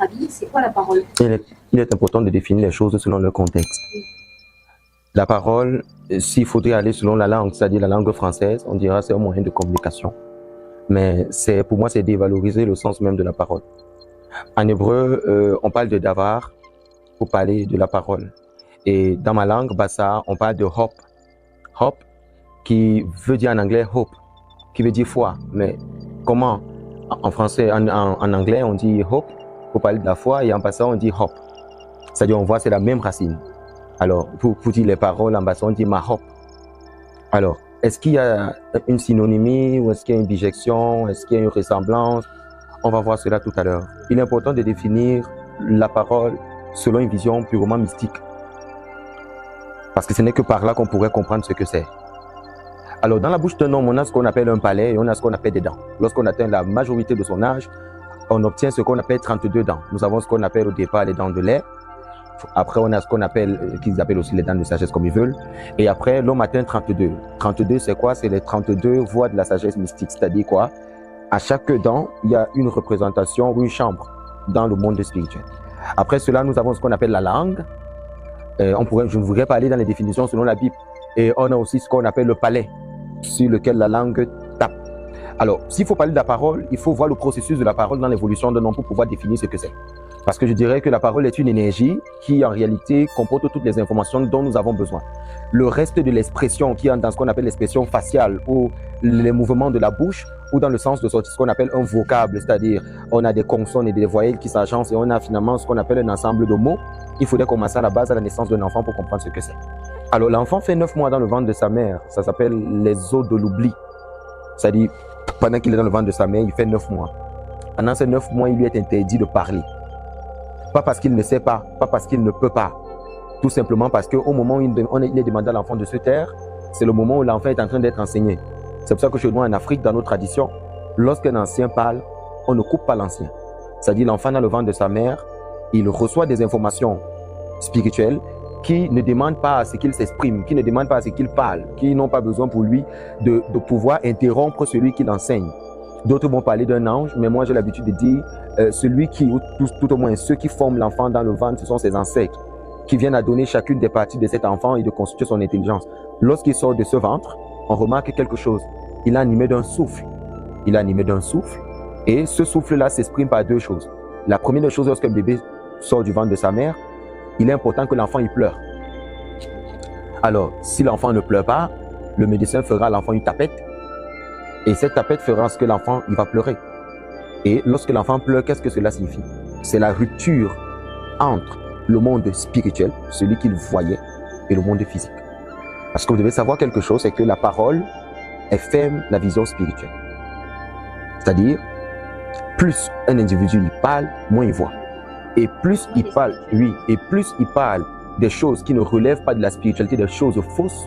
avis, c'est quoi la parole? Il est important de définir les choses selon leur contexte. Oui. La parole, s'il faudrait aller selon la langue, c'est-à-dire la langue française, on dira c'est un moyen de communication. Mais pour moi, c'est dévaloriser le sens même de la parole. En hébreu, on parle de davar pour parler de la parole. Et dans ma langue, bassa, on parle de hop. Hop, qui veut dire en anglais hope, qui veut dire foi. Mais comment? En français, en anglais, on dit hope pour parler de la foi, et en passant, on dit hop. C'est-à-dire, on voit, c'est la même racine. Alors, pour dire les paroles, en passant, on dit mahop. Alors, est-ce qu'il y a une synonymie, ou est-ce qu'il y a une bijection, est-ce qu'il y a une ressemblance? On va voir cela tout à l'heure. Il est important de définir la parole selon une vision purement mystique. Parce que ce n'est que par là qu'on pourrait comprendre ce que c'est. Alors, dans la bouche d'un homme, on a ce qu'on appelle un palais et on a ce qu'on appelle des dents. Lorsqu'on atteint la majorité de son âge, on obtient ce qu'on appelle 32 dents. Nous avons ce qu'on appelle au départ les dents de lait. Après, on a ce qu'on appelle, qu'ils appellent aussi les dents de sagesse comme ils veulent. Et après, l'homme atteint 32. 32, c'est quoi? C'est les 32 voies de la sagesse mystique. C'est-à-dire quoi? À chaque dent, il y a une représentation ou une chambre dans le monde spirituel. Après cela, nous avons ce qu'on appelle la langue. Je ne voudrais pas aller dans les définitions selon la Bible. Et on a aussi ce qu'on appelle le palais, sur lequel la langue tape. Alors, s'il faut parler de la parole, il faut voir le processus de la parole dans l'évolution d'un homme pour pouvoir définir ce que c'est. Parce que je dirais que la parole est une énergie qui, en réalité, comporte toutes les informations dont nous avons besoin. Le reste de l'expression qui entre dans ce qu'on appelle l'expression faciale ou les mouvements de la bouche ou dans le sens de sortir ce qu'on appelle un vocable, c'est-à-dire on a des consonnes et des voyelles qui s'agencent et on a finalement ce qu'on appelle un ensemble de mots. Il faudrait commencer à la base à la naissance d'un enfant pour comprendre ce que c'est. Alors l'enfant fait 9 mois dans le ventre de sa mère, ça s'appelle les os de l'oubli. C'est-à-dire pendant qu'il est dans le ventre de sa mère, il fait 9 mois. Pendant ces 9 mois, il lui est interdit de parler. Pas parce qu'il ne sait pas, pas parce qu'il ne peut pas. Tout simplement parce qu'au moment où il est demandé à l'enfant de se taire, c'est le moment où l'enfant est en train d'être enseigné. C'est pour ça que chez nous en Afrique, dans nos traditions, lorsqu'un ancien parle, on ne coupe pas l'ancien. C'est-à-dire l'enfant dans le ventre de sa mère, il reçoit des informations spirituelles qui ne demandent pas à ce qu'il s'exprime, qui ne demandent pas à ce qu'il parle, qui n'ont pas besoin pour lui de pouvoir interrompre celui qui l'enseigne. D'autres vont parler d'un ange, mais moi j'ai l'habitude de dire celui qui, ou tout au moins ceux qui forment l'enfant dans le ventre, ce sont ses ancêtres qui viennent à donner chacune des parties de cet enfant et de constituer son intelligence. Lorsqu'il sort de ce ventre, on remarque quelque chose. Il est animé d'un souffle. Il est animé d'un souffle et ce souffle-là s'exprime par deux choses. La première des choses, lorsqu'un bébé sort du ventre de sa mère, il est important que l'enfant il pleure. Alors, si l'enfant ne pleure pas, le médecin fera à l'enfant une tapette et cette tapette fera ce que l'enfant il va pleurer. Et lorsque l'enfant pleure, qu'est-ce que cela signifie? C'est la rupture entre le monde spirituel, celui qu'il voyait, et le monde physique. Parce que vous devez savoir quelque chose, c'est que la parole, elle ferme la vision spirituelle. C'est-à-dire, plus un individu il parle, moins il voit. Et plus il parle, oui, et plus il parle des choses qui ne relèvent pas de la spiritualité, des choses fausses,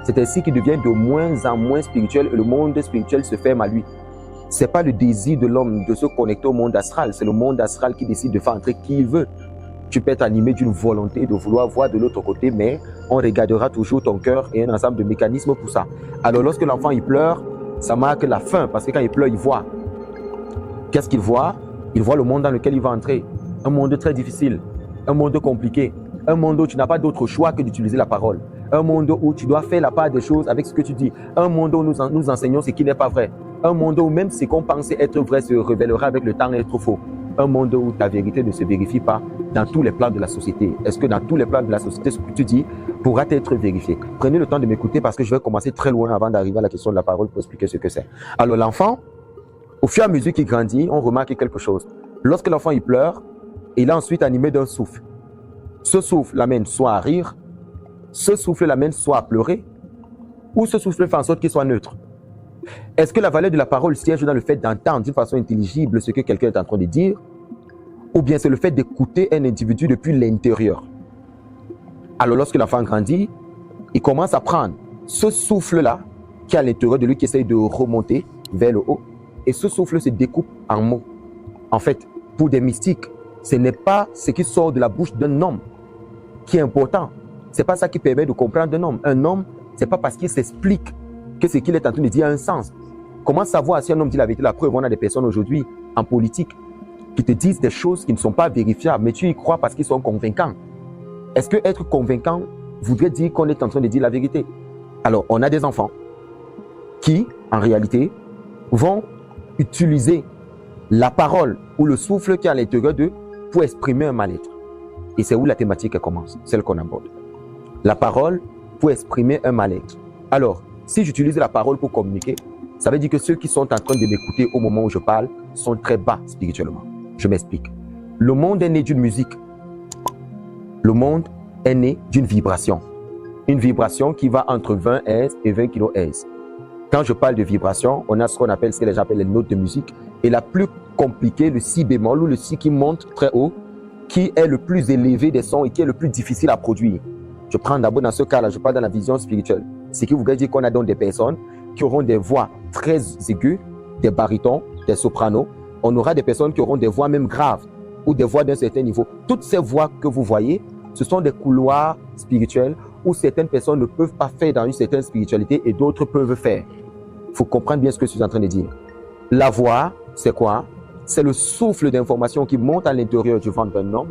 c'est ainsi qu'il devient de moins en moins spirituel et le monde spirituel se ferme à lui. Ce n'est pas le désir de l'homme de se connecter au monde astral, c'est le monde astral qui décide de faire entrer qui il veut. Tu peux être animé d'une volonté de vouloir voir de l'autre côté, mais on regardera toujours ton cœur et un ensemble de mécanismes pour ça. Alors lorsque l'enfant il pleure, ça marque la fin, parce que quand il pleure, il voit. Qu'est-ce qu'il voit? Il voit le monde dans lequel il va entrer. Un monde très difficile, un monde compliqué, un monde où tu n'as pas d'autre choix que d'utiliser la parole. Un monde où tu dois faire la part des choses avec ce que tu dis. Un monde où nous enseignons ce qui n'est pas vrai. Un monde où même ce qu'on pensait être vrai se révélera avec le temps être faux. Un monde où ta vérité ne se vérifie pas dans tous les plans de la société. Est-ce que dans tous les plans de la société, ce que tu dis pourra être vérifié? Prenez le temps de m'écouter parce que je vais commencer très loin avant d'arriver à la question de la parole pour expliquer ce que c'est. Alors l'enfant, au fur et à mesure qu'il grandit, on remarque quelque chose. Lorsque l'enfant il pleure, il est ensuite animé d'un souffle. Ce souffle l'amène soit à rire, ce souffle l'amène soit à pleurer, ou ce souffle fait en sorte qu'il soit neutre. Est-ce que la valeur de la parole siège dans le fait d'entendre d'une façon intelligible ce que quelqu'un est en train de dire, ou bien c'est le fait d'écouter un individu depuis l'intérieur? Alors lorsque l'enfant grandit, il commence à prendre ce souffle-là qui est à l'intérieur de lui, qui essaye de remonter vers le haut, et ce souffle se découpe en mots. En fait, pour des mystiques, ce n'est pas ce qui sort de la bouche d'un homme qui est important. Ce n'est pas ça qui permet de comprendre un homme. Un homme, ce n'est pas parce qu'il s'explique que ce qu'il est en train de dire a un sens. Comment savoir si un homme dit la vérité? La preuve, on a des personnes aujourd'hui en politique qui te disent des choses qui ne sont pas vérifiables, mais tu y crois parce qu'ils sont convaincants. Est-ce que être convaincant voudrait dire qu'on est en train de dire la vérité? Alors, on a des enfants qui, en réalité, vont utiliser la parole ou le souffle qui est à l'intérieur d'eux pour exprimer un mal-être. Et c'est où la thématique commence, celle qu'on aborde. La parole pour exprimer un mal-être. Alors, si j'utilise la parole pour communiquer, ça veut dire que ceux qui sont en train de m'écouter au moment où je parle sont très bas spirituellement. Je m'explique. Le monde est né d'une musique. Le monde est né d'une vibration. Une vibration qui va entre 20 Hz et 20 kHz. Quand je parle de vibration, on a ce qu'on appelle, ce que les gens appellent les notes de musique. Et la plus compliquée, le si bémol ou le si qui monte très haut, qui est le plus élevé des sons et qui est le plus difficile à produire. Je prends d'abord dans ce cas-là, je parle dans la vision spirituelle. Ce qui voudrait dire qu'on a donc des personnes qui auront des voix très aiguës, des barytons, des sopranos. On aura des personnes qui auront des voix même graves ou des voix d'un certain niveau. Toutes ces voix que vous voyez, ce sont des couloirs spirituels où certaines personnes ne peuvent pas faire dans une certaine spiritualité et d'autres peuvent faire. Il faut comprendre bien ce que je suis en train de dire. La voix, c'est quoi? C'est le souffle d'information qui monte à l'intérieur du ventre d'un homme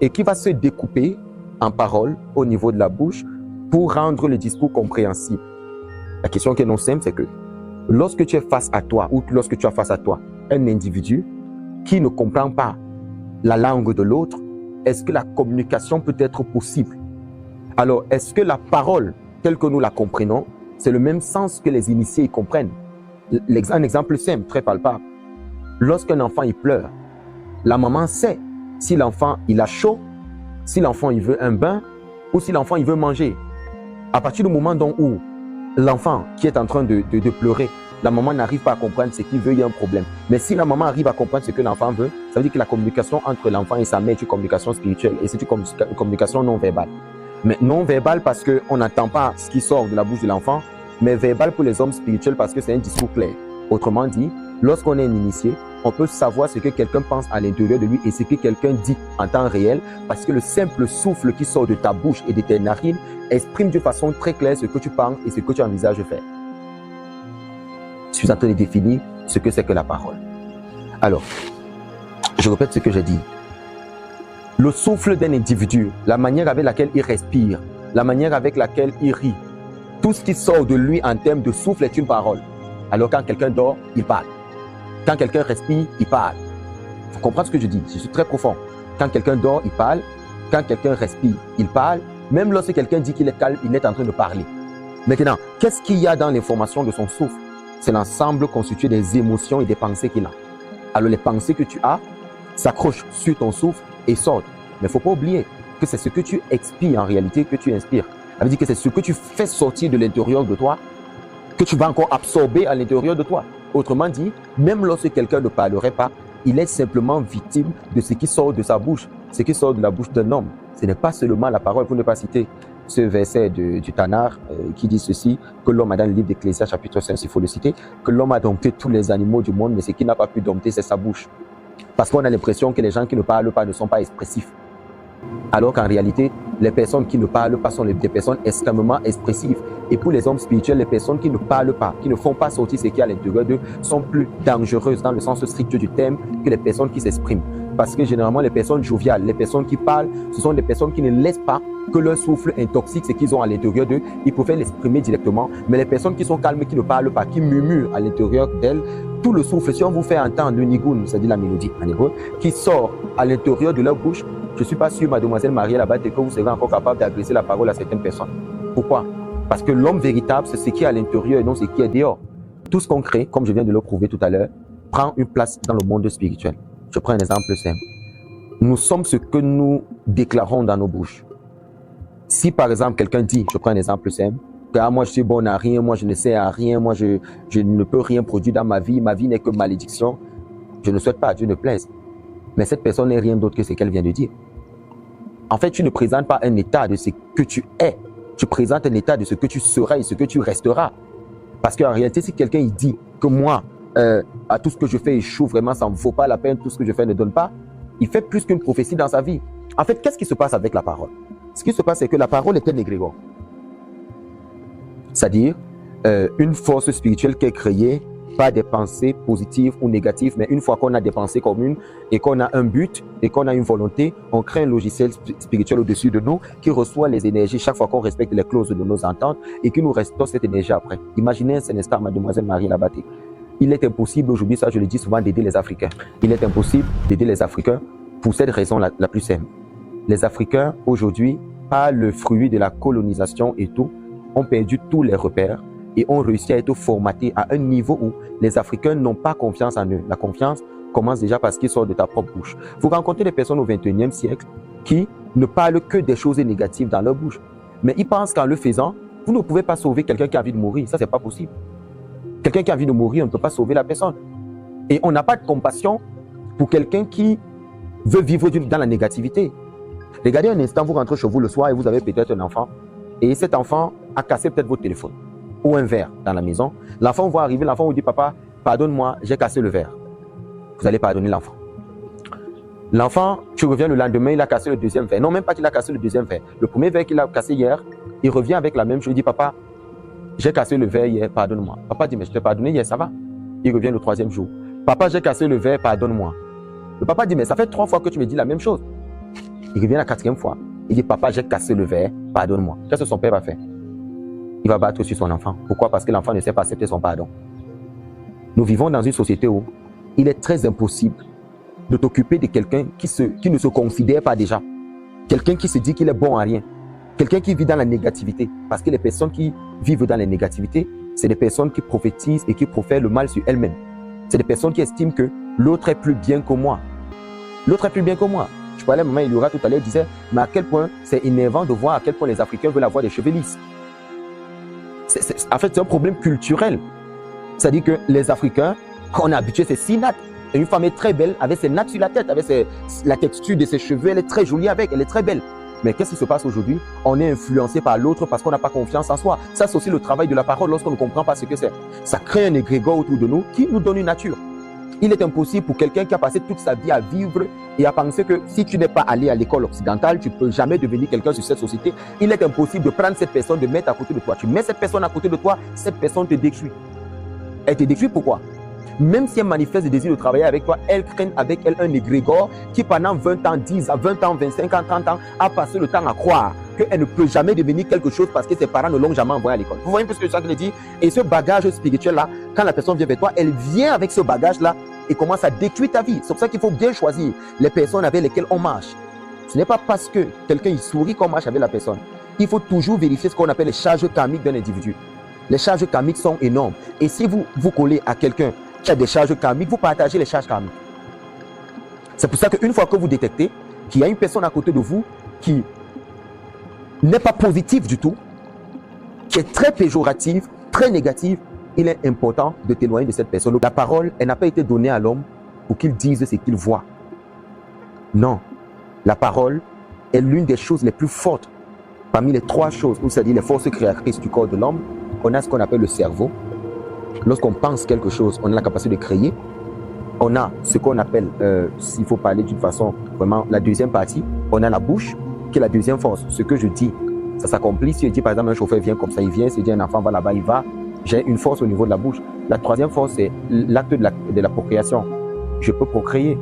et qui va se découper en paroles au niveau de la bouche pour rendre le discours compréhensible. La question qui est non simple, c'est que lorsque tu es face à toi ou lorsque tu as face à toi un individu qui ne comprend pas la langue de l'autre, est-ce que la communication peut être possible? Alors, est-ce que la parole, telle que nous la comprenons, c'est le même sens que les initiés y comprennent? Un exemple simple, très palpable. Lorsqu'un enfant il pleure, la maman sait si l'enfant il a chaud, si l'enfant il veut un bain ou si l'enfant il veut manger. À partir du moment où l'enfant qui est en train de pleurer, la maman n'arrive pas à comprendre ce qu'il veut, il y a un problème. Mais si la maman arrive à comprendre ce que l'enfant veut, ça veut dire que la communication entre l'enfant et sa mère est une communication spirituelle et c'est une communication non verbale. Mais non verbale parce qu'on n'entend pas ce qui sort de la bouche de l'enfant, mais verbale pour les hommes spirituels parce que c'est un discours clair. Autrement dit, lorsqu'on est un initié, on peut savoir ce que quelqu'un pense à l'intérieur de lui et ce que quelqu'un dit en temps réel parce que le simple souffle qui sort de ta bouche et de tes narines exprime de façon très claire ce que tu penses et ce que tu envisages de faire. Je suis en train de définir ce que c'est que la parole. Alors, je répète ce que j'ai dit. Le souffle d'un individu, la manière avec laquelle il respire, la manière avec laquelle il rit, tout ce qui sort de lui en termes de souffle est une parole. Alors quand quelqu'un dort, il parle. Quand quelqu'un respire, il parle. Il faut comprendre ce que je dis, je suis très profond. Quand quelqu'un dort, il parle. Quand quelqu'un respire, il parle. Même lorsque quelqu'un dit qu'il est calme, il est en train de parler. Maintenant, qu'est-ce qu'il y a dans l'information de son souffle? C'est l'ensemble constitué des émotions et des pensées qu'il a. Alors les pensées que tu as s'accrochent sur ton souffle et sortent. Mais il ne faut pas oublier que c'est ce que tu expires en réalité que tu inspires. Ça veut dire que c'est ce que tu fais sortir de l'intérieur de toi que tu vas encore absorber à l'intérieur de toi. Autrement dit, même lorsque quelqu'un ne parlerait pas, il est simplement victime de ce qui sort de sa bouche, ce qui sort de la bouche d'un homme. Ce n'est pas seulement la parole, pour ne pas citer ce verset du Tanar qui dit ceci, que l'homme a dans le livre d'Ecclésiaste chapitre 5, il faut le citer, que l'homme a dompté tous les animaux du monde, mais ce qu'il n'a pas pu dompter, c'est sa bouche. Parce qu'on a l'impression que les gens qui ne parlent pas ne sont pas expressifs. Alors qu'en réalité, les personnes qui ne parlent pas sont des personnes extrêmement expressives. Et pour les hommes spirituels, les personnes qui ne parlent pas, qui ne font pas sortir ce qui est à l'intérieur d'eux, sont plus dangereuses dans le sens strict du terme que les personnes qui s'expriment. Parce que généralement, les personnes joviales, les personnes qui parlent, ce sont des personnes qui ne laissent pas que leur souffle intoxique ce qu'ils ont à l'intérieur d'eux. Ils pouvaient l'exprimer directement. Mais les personnes qui sont calmes, qui ne parlent pas, qui murmurent à l'intérieur d'elles, tout le souffle, si on vous fait entendre le nigoun, c'est-à-dire la mélodie en hébreu, qui sort à l'intérieur de leur bouche, je ne suis pas sûr, mademoiselle Marie là-bas, que vous serez encore capable d'adresser la parole à certaines personnes. Pourquoi? Parce que l'homme véritable, c'est ce qui est à l'intérieur et non ce qui est dehors. Tout ce qu'on crée, comme je viens de le prouver tout à l'heure, prend une place dans le monde spirituel. Je prends un exemple simple. Nous sommes ce que nous déclarons dans nos bouches. Si par exemple quelqu'un dit, je prends un exemple simple, que moi je suis bon à rien, moi je ne sais à rien, moi je ne peux rien produire dans ma vie n'est que malédiction, je ne souhaite pas à Dieu ne plaise. Mais cette personne n'est rien d'autre que ce qu'elle vient de dire. En fait, tu ne présentes pas un état de ce que tu es, tu présentes un état de ce que tu seras et ce que tu resteras. Parce qu'en réalité, si quelqu'un il dit que moi, à tout ce que je fais échoue, vraiment ça ne me vaut pas la peine, tout ce que je fais ne donne pas, il fait plus qu'une prophétie dans sa vie. En fait, qu'est-ce qui se passe avec la parole? Ce qui se passe, c'est que la parole est un égrégore. C'est-à-dire une force spirituelle qui est créée pas des pensées positives ou négatives, mais une fois qu'on a des pensées communes et qu'on a un but et qu'on a une volonté, on crée un logiciel spirituel au-dessus de nous qui reçoit les énergies chaque fois qu'on respecte les clauses de nos ententes et qui nous restaure cette énergie après. Imaginez un instant, mademoiselle Marie Labaté. Il est impossible aujourd'hui, ça je le dis souvent, d'aider les Africains. Il est impossible d'aider les Africains pour cette raison la plus simple. Les Africains aujourd'hui, par le fruit de la colonisation et tout, ont perdu tous les repères et ont réussi à être formatés à un niveau où les Africains n'ont pas confiance en eux. La confiance commence déjà parce qu'ils sortent de ta propre bouche. Vous rencontrez des personnes au XXIe siècle qui ne parlent que des choses négatives dans leur bouche. Mais ils pensent qu'en le faisant, vous ne pouvez pas sauver quelqu'un qui a envie de mourir. Ça, c'est pas possible. Quelqu'un qui a envie de mourir, on ne peut pas sauver la personne. Et on n'a pas de compassion pour quelqu'un qui veut vivre dans la négativité. Regardez un instant, vous rentrez chez vous le soir et vous avez peut-être un enfant. Et cet enfant a cassé peut-être votre téléphone ou un verre dans la maison. L'enfant va arriver, l'enfant vous dit, papa, pardonne-moi, j'ai cassé le verre. Vous allez pardonner l'enfant. L'enfant, tu reviens le lendemain, il a cassé le deuxième verre. Non, même pas qu'il a cassé le deuxième verre. Le premier verre qu'il a cassé hier, il revient avec la même chose. Il dit, papa, j'ai cassé le verre hier, pardonne-moi. Papa dit, mais je t'ai pardonné hier, ça va? Il revient le troisième jour. Papa, j'ai cassé le verre, pardonne-moi. Le papa dit, mais ça fait 3 fois que tu me dis la même chose. Il revient la 4e fois. Il dit, papa, j'ai cassé le verre, pardonne-moi. Qu'est-ce que son père va faire? Il va battre sur son enfant. Pourquoi? Parce que l'enfant ne sait pas accepter son pardon. Nous vivons dans une société où il est très impossible de t'occuper de quelqu'un qui ne se considère pas déjà. Quelqu'un qui se dit qu'il est bon à rien. Quelqu'un qui vit dans la négativité. Parce que les personnes qui vivent dans la négativité, c'est des personnes qui prophétisent et qui profèrent le mal sur elles-mêmes. C'est des personnes qui estiment que l'autre est plus bien que moi. L'autre est plus bien que moi. Je parlais à maman Eliora tout à l'heure, disait, mais à quel point c'est énervant de voir à quel point les Africains veulent avoir des cheveux lisses. En fait, c'est un problème culturel. C'est-à-dire que les Africains, on est habitué, c'est si nat. Et une femme est très belle, avec ses nattes sur la tête, avec la texture de ses cheveux, elle est très jolie avec, elle est très belle. Mais qu'est-ce qui se passe aujourd'hui? On est influencé par l'autre parce qu'on n'a pas confiance en soi. Ça, c'est aussi le travail de la parole lorsqu'on ne comprend pas ce que c'est. Ça crée un égrégore autour de nous qui nous donne une nature. Il est impossible pour quelqu'un qui a passé toute sa vie à vivre et à penser que si tu n'es pas allé à l'école occidentale, tu ne peux jamais devenir quelqu'un sur cette société. Il est impossible de prendre cette personne, de mettre à côté de toi. Tu mets cette personne à côté de toi, cette personne te détruit. Elle te détruit pourquoi? Même si elle manifeste le désir de travailler avec toi, elle craint avec elle un égrégore qui pendant 20 ans, 10 ans, 20 ans, 25 ans, 30 ans, a passé le temps à croire qu'elle ne peut jamais devenir quelque chose parce que ses parents ne l'ont jamais envoyé à l'école. Vous voyez un peu ce que je suis dit? Et ce bagage spirituel-là, quand la personne vient vers toi, elle vient avec ce bagage-là et commence à détruire ta vie. C'est pour ça qu'il faut bien choisir les personnes avec lesquelles on marche. Ce n'est pas parce que quelqu'un il sourit qu'on marche avec la personne. Il faut toujours vérifier ce qu'on appelle les charges karmiques d'un individu. Les charges karmiques sont énormes. Et si vous collez à quelqu'un qui a des charges karmiques, vous partagez les charges karmiques. C'est pour ça qu'une fois que vous détectez qu'il y a une personne à côté de vous qui n'est pas positive du tout, qui est très péjorative, très négative, il est important de t'éloigner de cette personne. Donc, la parole, elle n'a pas été donnée à l'homme pour qu'il dise ce qu'il voit. Non. La parole est l'une des choses les plus fortes. Parmi les 3 choses, c'est-à-dire les forces créatrices du corps de l'homme, on a ce qu'on appelle le cerveau. Lorsqu'on pense quelque chose, on a la capacité de créer. On a ce qu'on appelle, s'il faut parler d'une façon, vraiment la deuxième partie, on a la bouche, qui est la deuxième force. Ce que je dis, ça s'accomplit. Si je dis par exemple un chauffeur vient comme ça, il vient. Si je dis un enfant va là-bas, il va. J'ai une force au niveau de la bouche. La 3e force, c'est l'acte de la procréation. Je peux procréer.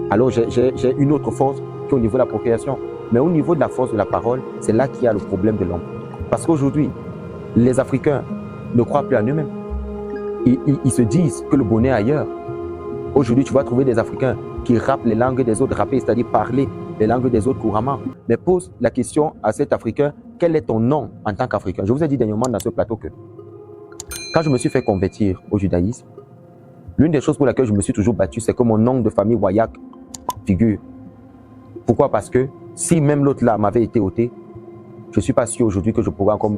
Alors j'ai une autre force qui est au niveau de la procréation. Mais au niveau de la force de la parole, c'est là qu'il y a le problème de l'homme. Parce qu'aujourd'hui, les Africains ne croient plus en eux-mêmes. Ils se disent que le bonheur est ailleurs. Aujourd'hui, tu vas trouver des Africains qui rappent les langues des autres, rapper, c'est-à-dire parler les langues des autres couramment. Mais pose la question à cet Africain, quel est ton nom en tant qu'Africain? Je vous ai dit dernièrement dans ce plateau que quand je me suis fait convertir au judaïsme, l'une des choses pour laquelle je me suis toujours battu, c'est que mon nom de famille Wayak figure. Pourquoi? Parce que si même l'autre là m'avait été ôté, je ne suis pas sûr aujourd'hui que je pourrais encore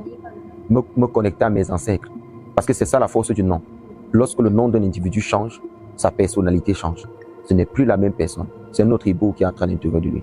me connecter à mes ancêtres. Parce que c'est ça la force du nom. Lorsque le nom d'un individu change, sa personnalité change. Ce n'est plus la même personne. C'est un autre hibou qui est en train d'intégrer de lui.